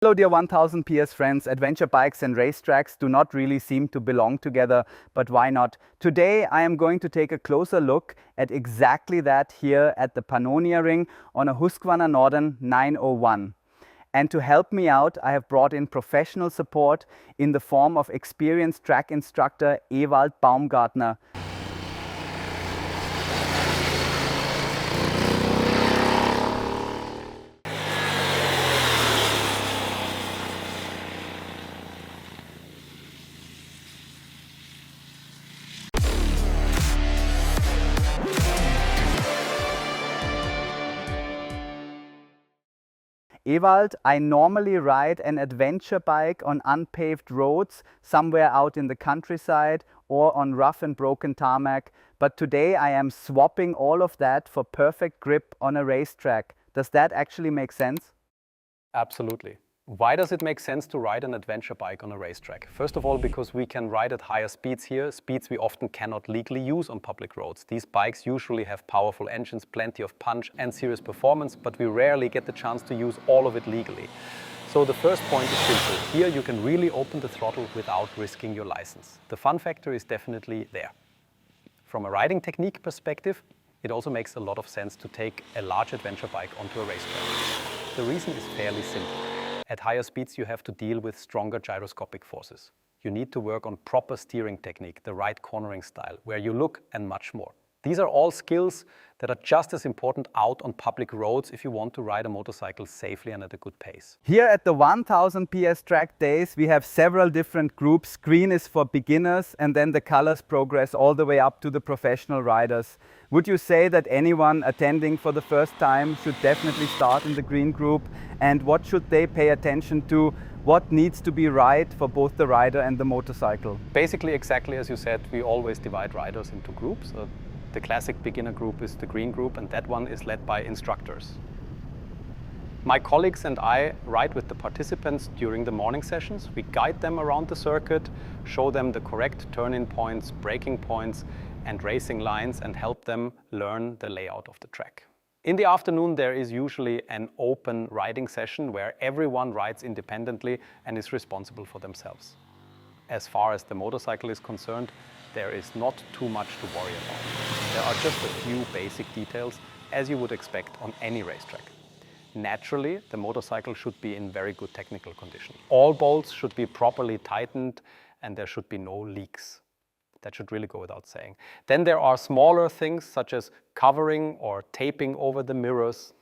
So dear 1000 PS friends, adventure bikes and racetracks do not really seem to belong together, but why not? Today I am going to take a closer look at exactly that here at the Pannonia Ring on a Husqvarna Norden 901. And to help me out, I have brought in professional support in the form of experienced track instructor Ewald Baumgartner. Ewald, I normally ride an adventure bike on unpaved roads, somewhere out in the countryside or on rough and broken tarmac, but today I am swapping all of that for perfect grip on a racetrack. Does that actually make sense? Absolutely. Why does it make sense to ride an adventure bike on a racetrack? First of all, because we can ride at higher speeds here, speeds we often cannot legally use on public roads. These bikes usually have powerful engines, plenty of punch and serious performance, but we rarely get the chance to use all of it legally. So the first point is simple. Here you can really open the throttle without risking your license. The fun factor is definitely there. From a riding technique perspective, it also makes a lot of sense to take a large adventure bike onto a racetrack. The reason is fairly simple. At higher speeds, you have to deal with stronger gyroscopic forces. You need to work on proper steering technique, the right cornering style, where you look, and much more. These are all skills that are just as important out on public roads if you want to ride a motorcycle safely and at a good pace. Here at the 1000 PS track days, we have several different groups. Green is for beginners, and then the colors progress all the way up to the professional riders. Would you say that anyone attending for the first time should definitely start in the green group? And what should they pay attention to? What needs to be right for both the rider and the motorcycle? Basically, exactly as you said, we always divide riders into groups. The classic beginner group is the green group, and that one is led by instructors. My colleagues and I ride with the participants during the morning sessions. We guide them around the circuit, show them the correct turn-in points, braking points, and racing lines, and help them learn the layout of the track. In the afternoon, there is usually an open riding session where everyone rides independently and is responsible for themselves. As far as the motorcycle is concerned, there is not too much to worry about. There are just a few basic details, as you would expect on any racetrack. Naturally, the motorcycle should be in very good technical condition. All bolts should be properly tightened and there should be no leaks. That should really go without saying. Then there are smaller things such as covering or taping over the mirrors.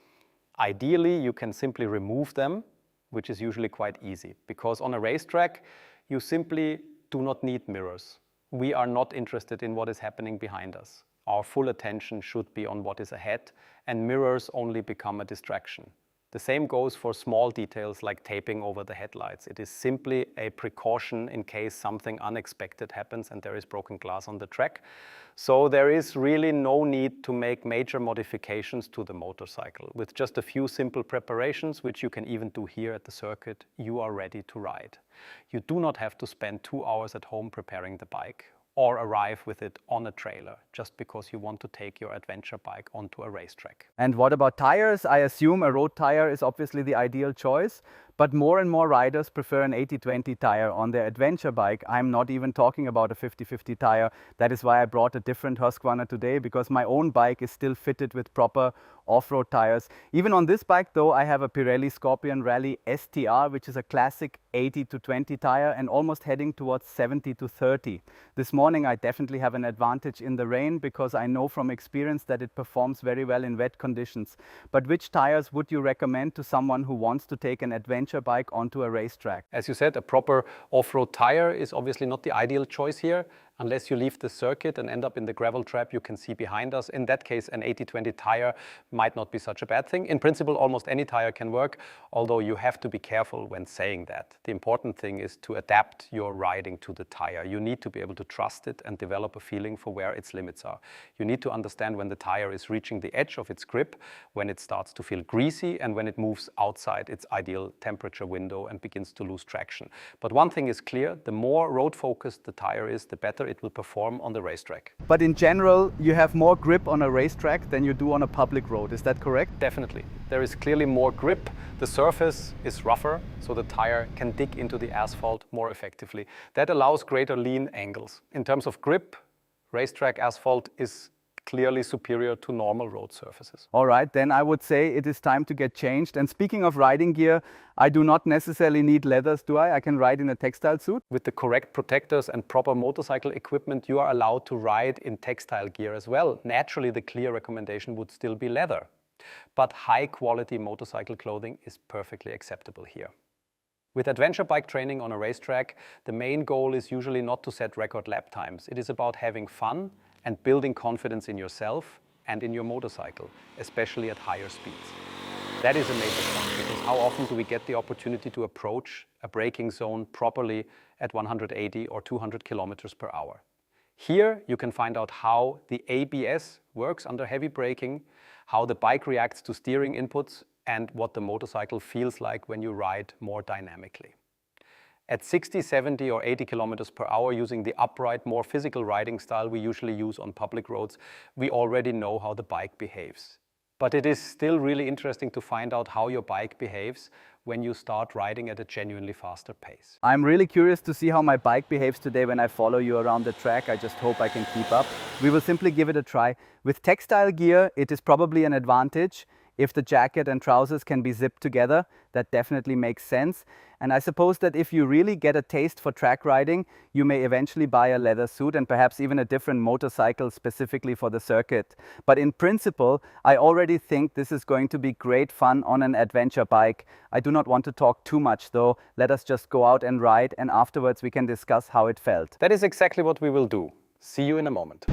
Ideally, you can simply remove them, which is usually quite easy, because on a racetrack, you simply do not need mirrors. We are not interested in what is happening behind us. Our full attention should be on what is ahead, and mirrors only become a distraction. The same goes for small details like taping over the headlights. It is simply a precaution in case something unexpected happens and there is broken glass on the track. So there is really no need to make major modifications to the motorcycle. With just a few simple preparations, which you can even do here at the circuit, you are ready to ride. You do not have to spend 2 hours at home preparing the bike, or arrive with it on a trailer just because you want to take your adventure bike onto a racetrack. And what about tires? I assume a road tire is obviously the ideal choice, but more and more riders prefer an 80/20 tire on their adventure bike. I'm not even talking about a 50/50 tire. That is why I brought a different Husqvarna today, because my own bike is still fitted with proper off-road tires. Even on this bike though, I have a Pirelli Scorpion Rally STR, which is a classic 80/20 tire and almost heading towards 70/30. This morning I definitely have an advantage in the rain because I know from experience that it performs very well in wet conditions. But which tires would you recommend to someone who wants to take an adventure bike onto a racetrack? As you said, a proper off-road tire is obviously not the ideal choice here. Unless you leave the circuit and end up in the gravel trap you can see behind us. In that case, an 80/20 tire might not be such a bad thing. In principle, almost any tire can work, although you have to be careful when saying that. The important thing is to adapt your riding to the tire. You need to be able to trust it and develop a feeling for where its limits are. You need to understand when the tire is reaching the edge of its grip, when it starts to feel greasy, and when it moves outside its ideal temperature window and begins to lose traction. But one thing is clear, the more road-focused the tire is, the better better it will perform on the racetrack. But in general, you have more grip on a racetrack than you do on a public road, is that correct? Definitely. There is clearly more grip. The surface is rougher, so the tire can dig into the asphalt more effectively. That allows greater lean angles. In terms of grip, racetrack asphalt is clearly superior to normal road surfaces. All right, then I would say it is time to get changed. And speaking of riding gear, I do not necessarily need leathers, do I? I can ride in a textile suit. With the correct protectors and proper motorcycle equipment, you are allowed to ride in textile gear as well. Naturally, the clear recommendation would still be leather. But high-quality motorcycle clothing is perfectly acceptable here. With adventure bike training on a racetrack, the main goal is usually not to set record lap times. It is about having fun and building confidence in yourself and in your motorcycle, especially at higher speeds. That is a major point, because how often do we get the opportunity to approach a braking zone properly at 180 or 200 kilometers per hour? Here you can find out how the ABS works under heavy braking, how the bike reacts to steering inputs, and what the motorcycle feels like when you ride more dynamically. At 60, 70 or 80 kilometers per hour, using the upright, more physical riding style we usually use on public roads, we already know how the bike behaves. But it is still really interesting to find out how your bike behaves when you start riding at a genuinely faster pace. I'm really curious to see how my bike behaves today when I follow you around the track. I just hope I can keep up. We will simply give it a try. With textile gear, it is probably an advantage. If the jacket and trousers can be zipped together, that definitely makes sense. And I suppose that if you really get a taste for track riding, you may eventually buy a leather suit and perhaps even a different motorcycle specifically for the circuit. But in principle, I already think this is going to be great fun on an adventure bike. I do not want to talk too much though. Let us just go out and ride, and afterwards we can discuss how it felt. That is exactly what we will do. See you in a moment.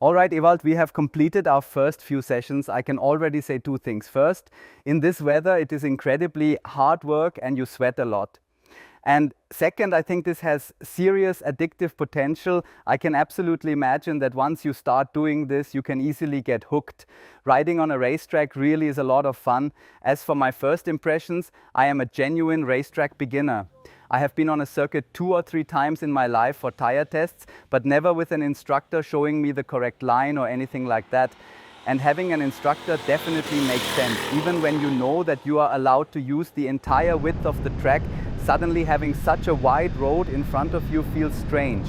All right, Ewald, we have completed our first few sessions. I can already say two things. First, in this weather, it is incredibly hard work and you sweat a lot. And second, I think this has serious addictive potential. I can absolutely imagine that once you start doing this, you can easily get hooked. Riding on a racetrack really is a lot of fun. As for my first impressions, I am a genuine racetrack beginner. I have been on a circuit 2 or 3 times in my life for tire tests, but never with an instructor showing me the correct line or anything like that. And having an instructor definitely makes sense. Even when you know that you are allowed to use the entire width of the track, suddenly having such a wide road in front of you feels strange.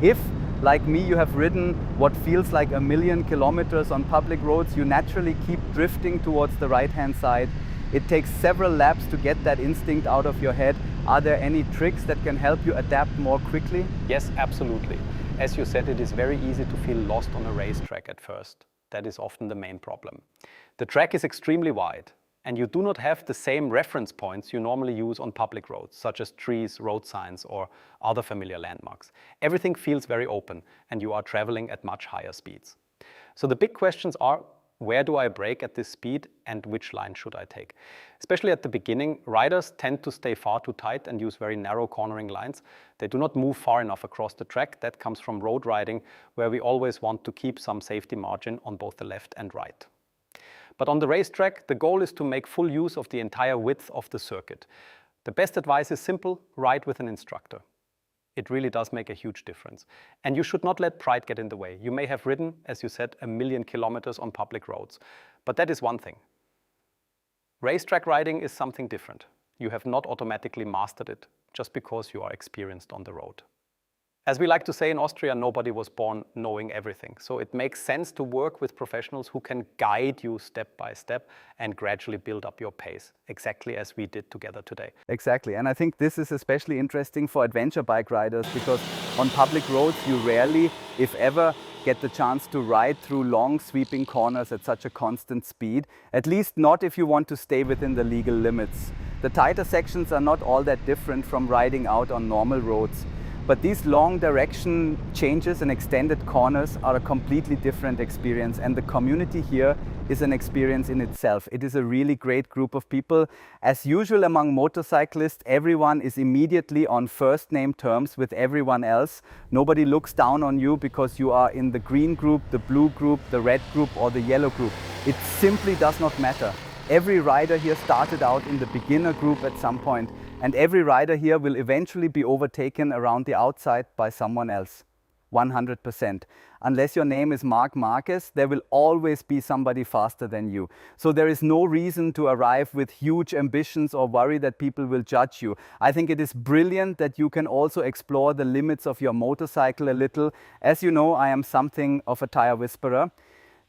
If, like me, you have ridden what feels like 1,000,000 kilometers on public roads, you naturally keep drifting towards the right-hand side. It takes several laps to get that instinct out of your head. Are there any tricks that can help you adapt more quickly? Yes, absolutely. As you said, it is very easy to feel lost on a racetrack at first. That is often the main problem. The track is extremely wide, and you do not have the same reference points you normally use on public roads, such as trees, road signs, or other familiar landmarks. Everything feels very open, and you are traveling at much higher speeds. So the big questions are, where do I brake at this speed and which line should I take? Especially at the beginning, riders tend to stay far too tight and use very narrow cornering lines. They do not move far enough across the track. That comes from road riding, where we always want to keep some safety margin on both the left and right. But on the racetrack, the goal is to make full use of the entire width of the circuit. The best advice is simple: ride with an instructor. It really does make a huge difference. And you should not let pride get in the way. You may have ridden, as you said, 1,000,000 kilometers on public roads. But that is one thing. Racetrack riding is something different. You have not automatically mastered it just because you are experienced on the road. As we like to say in Austria, nobody was born knowing everything. So it makes sense to work with professionals who can guide you step by step and gradually build up your pace, exactly as we did together today. Exactly, and I think this is especially interesting for adventure bike riders, because on public roads you rarely, if ever, get the chance to ride through long sweeping corners at such a constant speed, at least not if you want to stay within the legal limits. The tighter sections are not all that different from riding out on normal roads. But these long direction changes and extended corners are a completely different experience, and the community here is an experience in itself. It is a really great group of people. As usual among motorcyclists, everyone is immediately on first name terms with everyone else. Nobody looks down on you because you are in the green group, the blue group, the red group or the yellow group. It simply does not matter. Every rider here started out in the beginner group at some point, and every rider here will eventually be overtaken around the outside by someone else. 100%. Unless your name is Marc Marquez, there will always be somebody faster than you. So there is no reason to arrive with huge ambitions or worry that people will judge you. I think it is brilliant that you can also explore the limits of your motorcycle a little. As you know, I am something of a tire whisperer.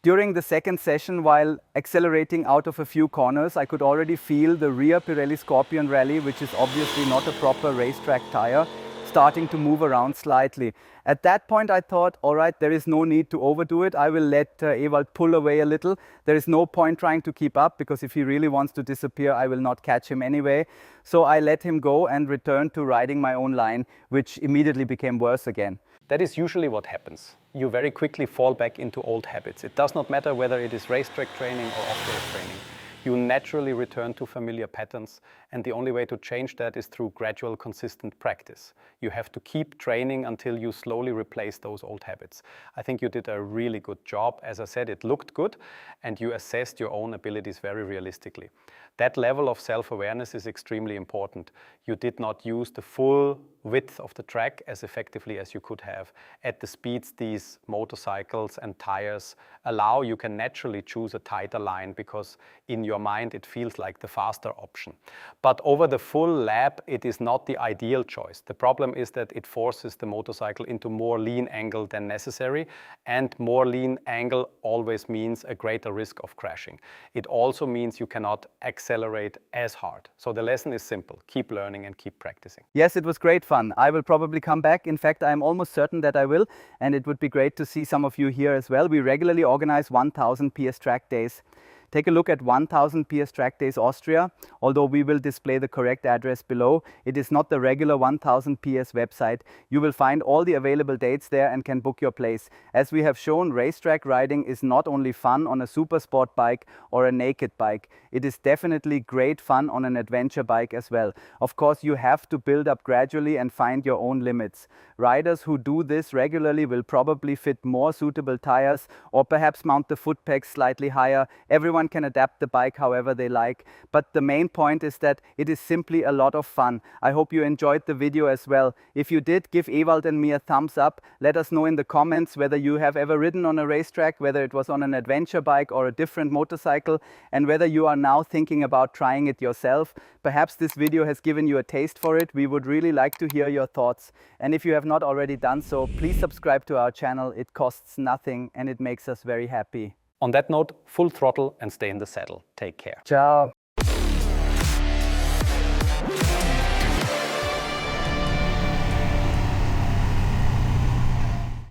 During the second session, while accelerating out of a few corners, I could already feel the rear Pirelli Scorpion Rally, which is obviously not a proper racetrack tire, starting to move around slightly. At that point I thought, all right, there is no need to overdo it. I will let Ewald pull away a little. There is no point trying to keep up, because if he really wants to disappear, I will not catch him anyway. So I let him go and returned to riding my own line, which immediately became worse again. That is usually what happens. You very quickly fall back into old habits. It does not matter whether it is racetrack training or off-road training. You naturally return to familiar patterns, and the only way to change that is through gradual, consistent practice. You have to keep training until you slowly replace those old habits. I think you did a really good job. As I said, it looked good, and you assessed your own abilities very realistically. That level of self-awareness is extremely important. You did not use the full width of the track as effectively as you could have. At the speeds these motorcycles and tires allow, you can naturally choose a tighter line because in your mind it feels like the faster option. But over the full lap, it is not the ideal choice. The problem is that it forces the motorcycle into more lean angle than necessary, and more lean angle always means a greater risk of crashing. It also means you cannot accelerate as hard. So the lesson is simple: keep learning and keep practicing. Yes, it was great fun. I will probably come back. In fact, I am almost certain that I will, and it would be great to see some of you here as well. We regularly organize 1000 PS Track Days. Take a look at 1000 PS Track Days Austria. Although we will display the correct address below, it is not the regular 1000 PS website. You will find all the available dates there and can book your place. As we have shown, racetrack riding is not only fun on a super sport bike or a naked bike. It is definitely great fun on an adventure bike as well. Of course, you have to build up gradually and find your own limits. Riders who do this regularly will probably fit more suitable tires or perhaps mount the foot pegs slightly higher. Everyone can adapt the bike however they like, but the main point is that it is simply a lot of fun. I hope you enjoyed the video as well. If you did, give Ewald and me a thumbs up. Let us know in the comments whether you have ever ridden on a racetrack, whether it was on an adventure bike or a different motorcycle, and whether you are now thinking about trying it yourself. Perhaps this video has given you a taste for it. We would really like to hear your thoughts. And if you have not already done so, please subscribe to our channel. It costs nothing and it makes us very happy. On that note, full throttle and stay in the saddle. Take care. Ciao.